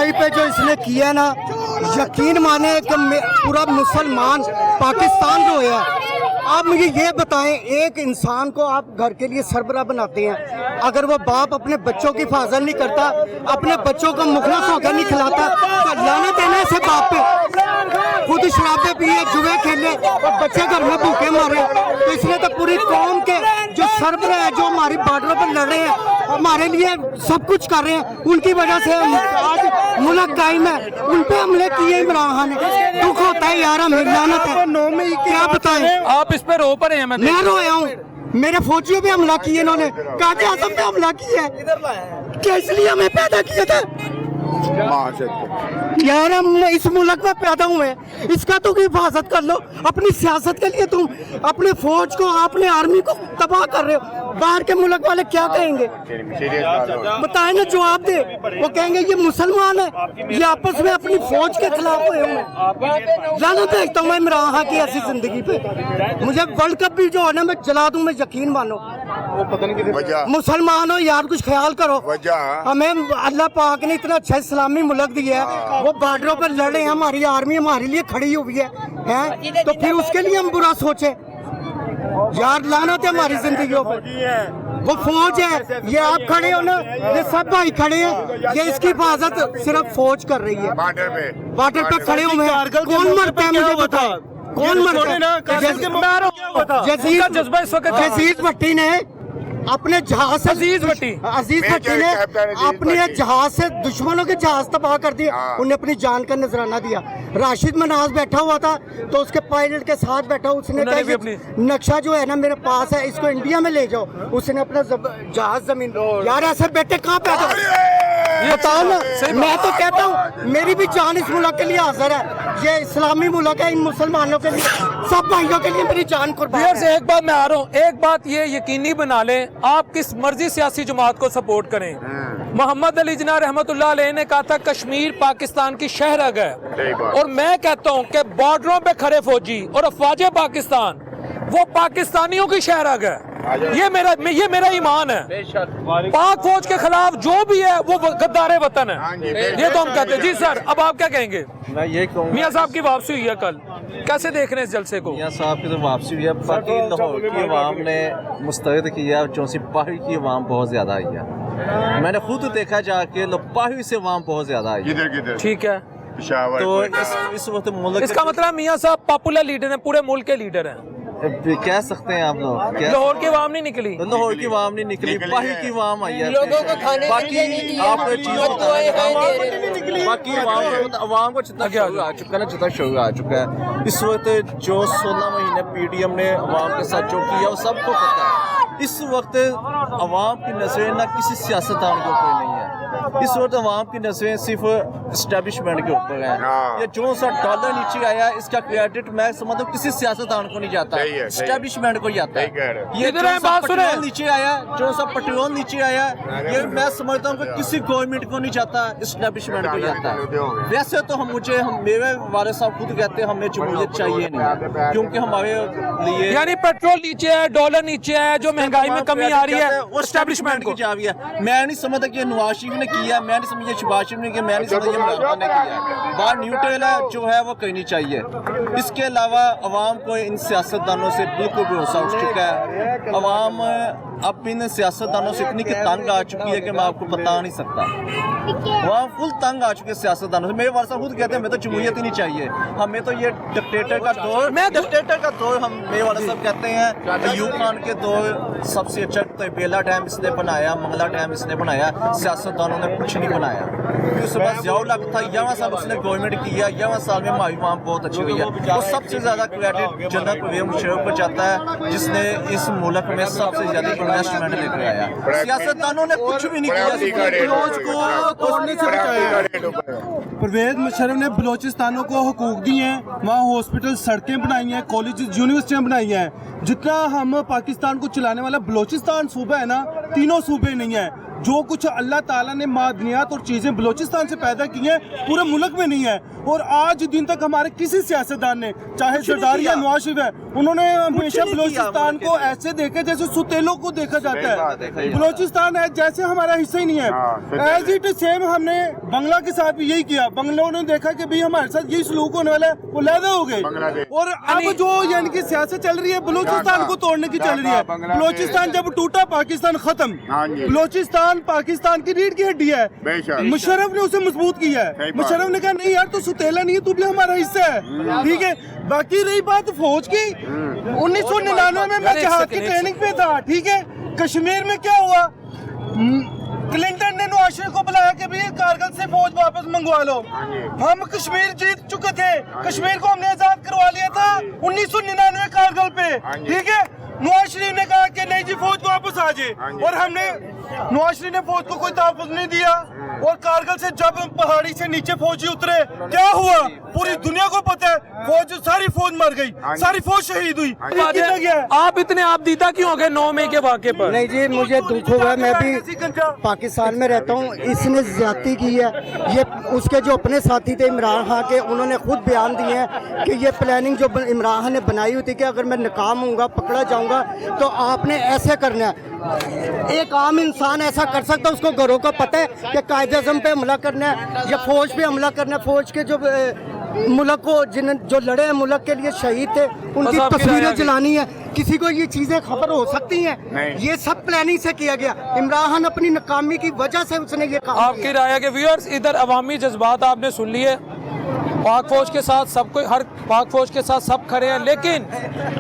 मई पे जो इसने किया ना, यकीन माने कि पूरा मुसलमान पाकिस्तान जो है। आप मुझे ये बताएं, एक इंसान को आप घर के लिए सरबराह बनाते हैं, अगर वो बाप अपने बच्चों की हिफाजत नहीं करता, अपने बच्चों को मुखलस होकर नहीं खिलाता, तो लानत देने से बाप पे। खुद शराबे पिए, जुए खेले और बच्चे घर में भूखे मारे, तो इसने तो पूरी कौम के जो सरबराह है, जो हमारी बॉर्डरों पर लड़ रहे हैं, हमारे लिए सब कुछ कर रहे हैं, उनकी वजह से आज मुल्क कायम है, उन पे हमले किए इमरान खान ने। दुख होता है यार, हमें लानत है। क्या बताएं, आप इस पे रो पड़े हैं? मैं रोया हूँ। मेरे फौजियों पे हमला किया इन्होंने, काज़ी आज़म पे हमला किया है। क्या इसलिए हमें पैदा किया था यार? हम इस मुल्क में पैदा हुए, इसका तो हिफाजत कर लो। अपनी सियासत के लिए तुम अपने फौज को, अपने आर्मी को तबाह कर रहे हो। बाहर के मुल्क वाले क्या कहेंगे? बताए ना, जवाब दे। वो कहेंगे ये मुसलमान है, ये आपस में अपनी फौज के खिलाफ हुए हुए। जाना देखता हूँ मैं इमरान खान की ऐसी जिंदगी पे। मुझे वर्ल्ड कप भी जो है ना, मैं जला दूं, मैं यकीन मानो। मुसलमान हो यार, कुछ ख्याल करो। हमें अल्लाह पाक ने इतना अच्छा इस्लामी मुल्क दिया है, वो बॉर्डरों पर लड़ रहे हैं, हमारी आर्मी हमारे लिए खड़ी हुई है, तो फिर उसके लिए हम बुरा सोचे यार? लानत है हमारी जिंदगियों पर। वो फौज है, ये आप खड़े हो ना, ये सब भाई खड़े हैं, ये इसकी हिफाजत सिर्फ फौज कर रही है। बॉर्डर पे खड़े हुए हैं, कौन मरता है मुझे बता, कौन मरता है? जसीर भट्टी ने अपने जहाज से, अजीज भट्टी ने अपने जहाज से दुश्मनों के जहाज तबाह कर दिए। उन्हें अपनी जान का नजराना दिया। राशिद मनाज बैठा हुआ था, तो उसके पायलट के साथ बैठा, उसने कहा नक्शा जो है ना मेरे पास है, इसको इंडिया में ले जाओ। उसने अपना जहाज जमीन। यार ऐसे बेटे कहाँ पैदा, बताओ ना। मैं तो कहता हूँ मेरी भी जान इस मुल्क के लिए हाजिर है। ये इस्लामी मुल्क है, इन मुसलमानों के लिए, सब भाइयों के लिए मेरी जान कुर्बान है। एक बात मैं आ रहा हूँ, एक बात ये यकीनी बना लें, आप किस मर्जी सियासी जमात को सपोर्ट करें। मोहम्मद अली जिन्ना रहमतुल्लाह अलैह ने कहा था कश्मीर पाकिस्तान की शहरग है, और मैं कहता हूँ कि बॉर्डरों पे खड़े फौजी और अफवाज पाकिस्तान वो पाकिस्तानियों की शहरग है। ये मेरा ईमान है। पाक फौज के खिलाफ जो भी है वो गद्दार वतन है, ये तो हम कहते हैं। जी सर, अब आप क्या कहेंगे? मैं ये कहूँगा, मियाँ साहब की वापसी हुई है कल, कैसे देख रहे हैं इस जलसे को? मियाँ साहब की तो वापसी हुई है, बाकी लाहौर की अवाम ने मुस्तैद किया, जो सिपाही की अवाम बहुत ज्यादा आई है। मैंने खुद देखा जाके सिपाही से अवाम बहुत ज्यादा आई है। ठीक है, तो इस वक्त मुल्क, इसका मतलब मियाँ साहब पॉपुलर लीडर हैं, पूरे मुल्क के लीडर हैं, कह सकते हैं आप लोग। लाहौर की आवाम नहीं निकली, लाहौर की आवाम नहीं निकली, बाहर की आवाम आई है। लोगों को खाने बाकी आप चीज बाकी आवाम को जितना शौक आ चुका है ना, जितना शौक आ चुका है इस वक्त, जो 16 महीने PDM ने अवाम के साथ जो किया वो सबको पता है। इस वक्त अवाम की नजरें ना किसी सियासतदान के ऊपर नहीं है, इस वक्त अवाम की नजरें सिर्फ एस्टेब्लिशमेंट के ऊपर है। ये जो सा डॉलर नीचे आया, इसका क्रेडिट मैं समझता हूँ किसी सियासतदान को नहीं जाता, एस्टेब्लिशमेंट को जाता है। ये जो सा पेट्रोल नीचे आया, जो सा पेट्रोल नीचे आया, ये मैं समझता हूँ कि किसी गवर्नमेंट को नहीं जाता, एस्टेब्लिशमेंट को जाता है। वैसे तो मेरे वाले साहब खुद कहते हैं हमें जमहूरियत चाहिए नहीं, क्योंकि हमारे लिए यानी पेट्रोल नीचे है, डॉलर नीचे है, जो महंगाई में कमी आ रही है एस्टेब्लिशमेंट की चाबी है। मैं नहीं समझता कि नवाज शरीफ ने किया, मैं नहीं समझा शहबाज शरीफ ने किया, मैं नहीं समझा इमरान खान ने किया। बाहर न्यूट्रल है जो है वो कहनी चाहिए। इसके अलावा अवाम को इन सियासतदानों से बिल्कुल भरोसा उठ चुका है। अवाम अब इन सियासतदानों से इतनी तंग आ चुकी है कि मैं आपको बता नहीं सकता। वहाँ फुल तंग आ चुके हैं सियासतदानों से। मेरे वाले खुद कहते हैं हमें तो जमहूरियत ही नहीं चाहिए, हमें तो ये डिक्टेटर का दौर हम मेरे वाले साहब कहते हैं। अयूब खान के दौर सबसे अच्छा, बेला डैम इसने बनाया, मंगला डैम इसने बनाया, सियासतदानों ने कुछ नहीं बनाया। फिर उसके बाद जियाउल हक था, 11 साल उसने गवर्नमेंट किया, 11 साल में हमारी वहाँ बहुत अच्छी हुई है। और सबसे ज्यादा क्रेडिट जनरल परवेज मुशर्रफ को जाता है, जिसने इस मुल्क में सबसे ज्यादा इन्वेस्टमेंट लेकर आया। सियासतदानों ने कुछ भी नहीं किया, परवेज मुशर्रफ ने बलोचिस्तानों को हुकूक दिए हैं, वहाँ हॉस्पिटल, सड़कें बनाई हैं, कॉलेज, यूनिवर्सिटियाँ बनाई हैं। जितना हम पाकिस्तान को चलाने वाला बलोचिस्तान सूबा है ना, तीनों सूबे नहीं है। जो कुछ अल्लाह ताला ने मादनियात और चीज़ें बलोचिस्तान से पैदा की हैं पूरे मुल्क में नहीं है। और आज दिन तक हमारे किसी सियासतदान ने, चाहे सरदारी या नवाज शरीफ है, उन्होंने हमेशा बलोचिस्तान को ऐसे देखा जैसे सुतेलों को देखा जाता है। बलोचिस्तान है जैसे हमारा हिस्सा ही नहीं है। एज इट सेम हमने बंगला के साथ भी यही किया। बंगलों ने देखा कि भाई हमारे साथ यही सलूक होने वाला है, वो लैदा हो गए। और अब जो यानी कि सियासत चल रही है बलूचिस्तान को तोड़ने की चल रही है। बलूचिस्तान जब टूटा पाकिस्तान खत्म। बलूचिस्तान पाकिस्तान की रीढ़ की हड्डी है। मुशर्रफ ने उसे मजबूत किया है। मुशर्रफ ने कहा नहीं यार तू सुतेला नहीं है, तू भी हमारा हिस्सा है, ठीक है। बाकी रही बात फौज की, 1999 में मैं जहाज की ट्रेनिंग पे था, ठीक है। कश्मीर में क्या हुआ, क्लिंटन ने नवाज शरीफ को बुलाया कि भाई कारगिल से फौज वापस मंगवा लो। हम कश्मीर जीत चुके थे, कश्मीर को हमने आजाद करवा लिया था 1999 कारगिल पे, ठीक है। नवाज शरीफ ने कहा कि नहीं जी फौज वापस आ जाए, और हमने नवाज शरीफ ने फौज को कोई तहफ़्फ़ुज़ नहीं दिया। और कारगिल से जब पहाड़ी से नीचे फौजी उतरे, क्या हुआ पूरी दुनिया को पता है, फौज सारी फौज मर गई, सारी फौज शहीद हुई। आप इतने आप दीदा क्यों हो गए 9 मई के वाक़े पर? नहीं जी मुझे दुख हुआ, मैं भी पाकिस्तान में रहता हूँ। इसने ज्यादती की है। ये उसके जो अपने साथी थे इमरान खान के, उन्होंने खुद बयान दिए हैं कि ये प्लानिंग जो इमरान खान ने बनाई हुई थी कि अगर मैं नाकाम होऊंगा, पकड़ा जाऊंगा, तो आपने ऐसे करना है। एक आम इंसान ऐसा कर सकता है? उसको घरों का पता है कि कायदे-ए-आज़म पे हमला करना है या फौज पे हमला करना है। फौज के जो मुल्क को जो लड़े हैं मुल्क के लिए शहीद थे, उनकी तस्वीरें जलानी है। किसी को ये चीजें खबर हो सकती हैं? ये सब प्लानिंग से किया गया। इमरान खान अपनी नाकामी की वजह से उसने ये काम आपकी किया। राय है कि व्यूअर्स, इधर अवामी जज्बात आपने सुन लिए, पाक फौज के साथ सबको, हर पाक फौज के साथ सब खड़े हैं, लेकिन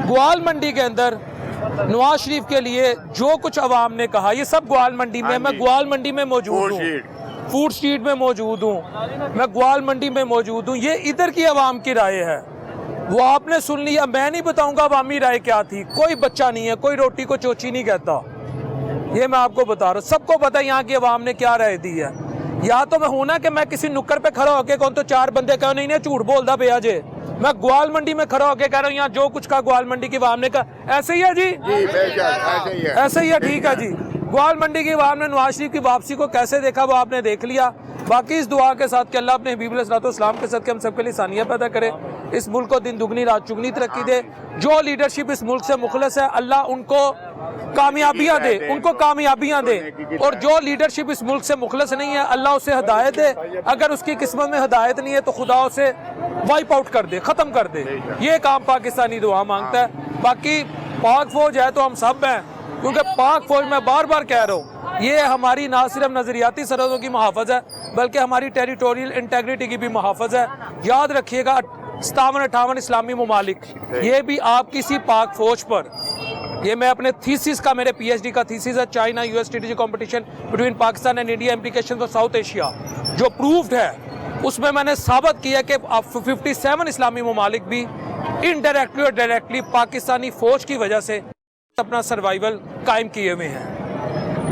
ग्वाल मंडी के अंदर नवाज शरीफ के लिए जो कुछ अवाम ने कहा, ये सब ग्वाल मंडी में, मैं ग्वाल मंडी में मौजूद हूँ, फूड स्ट्रीट में मौजूद हूँ, मैं ग्वाल मंडी में मौजूद हूँ। ये इधर की अवाम की राय है, वो आपने सुन लिया। मैं नहीं बताऊंगा अवामी राय क्या थी। कोई बच्चा नहीं है, कोई रोटी को चोची नहीं कहता, ये मैं आपको बता रहा हूँ। सबको पता है यहाँ की अवाम ने क्या राय दी है। या तो मैं हूं ना कि मैं किसी नुक्कड़ पे खड़ा होके कौन तो 4 बंदे कहो नहीं झूठ बोलता भैया जे, मैं ग्वाल मंडी में खड़ा होके कह रहा हूँ यहाँ जो कुछ कहा ग्वाल मंडी की अवाम ने कहा। ऐसे ही है जी, ऐसे ही है, ठीक है जी। ग्वाल मंडी की अवाम ने नवाज शरीफ की वापसी को कैसे देखा वो आपने देख लिया। बाकी इस दुआ के साथ कि अल्लाह अपने हबीब अलैहिस्सलाम के सदक़े हम सबके लिए सानिया पैदा करे, इस मुल्क को दिन दुगनी रात चुगनी तरक्की दे। जो लीडरशिप इस मुल्क से मुखलस है, अल्लाह उनको कामयाबियां दे, उनको कामयाबियां दे। और जो लीडरशिप इस मुल्क से मुखलस नहीं है, अल्लाह उसे हिदायत दे। अगर उसकी किस्मत में हिदायत नहीं है तो खुदा उसे वाइप आउट कर दे, ख़त्म कर दे। ये काम पाकिस्तानी दुआ मांगता है। बाकी पाक फौज है तो हम सब हैं, क्योंकि पाक फौज में बार बार कह रहा हूँ, ये हमारी ना सिर्फ नजरियाती सरहदों की मुहाफ़ज़ है, बल्कि हमारी टेरिटोरियल इंटेग्रिटी की भी मुहाफ़ज़ है। याद रखिएगा 57-58 इस्लामी ममालिक, ये भी आपकी सी पाक फौज पर, ये मैं अपने थीसिस का, मेरे PhD का थीसिस है, China US strategic competition between Pakistan and India, implication for south Asia, जो प्रूव्ड है, उसमें मैंने साबित किया कि 57 इस्लामी ममालिक भी इनडायरेक्टली और डायरेक्टली पाकिस्तानी फौज की वजह से अपना सर्वाइवल कायम किए हुए हैं।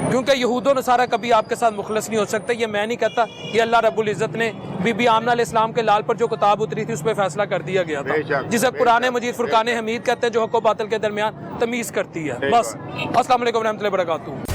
क्योंकि यहूदो नसारा कभी आपके साथ मुखलस नहीं हो सकते। ये मैं नहीं कहता, ये अल्लाह रब्बुल इज़्ज़त ने बीबी आमना अलैहिस्सलाम के लाल पर जो किताब उतरी थी उस पर फैसला कर दिया गया था, जिसे कुरान मजीद फुरकान हमीद कहते हैं, जो हक व बातिल के दरमियान तमीज़ करती है। बस अस्सलाम वालेकुम रहमतुल्लाहि व बरकातुहू।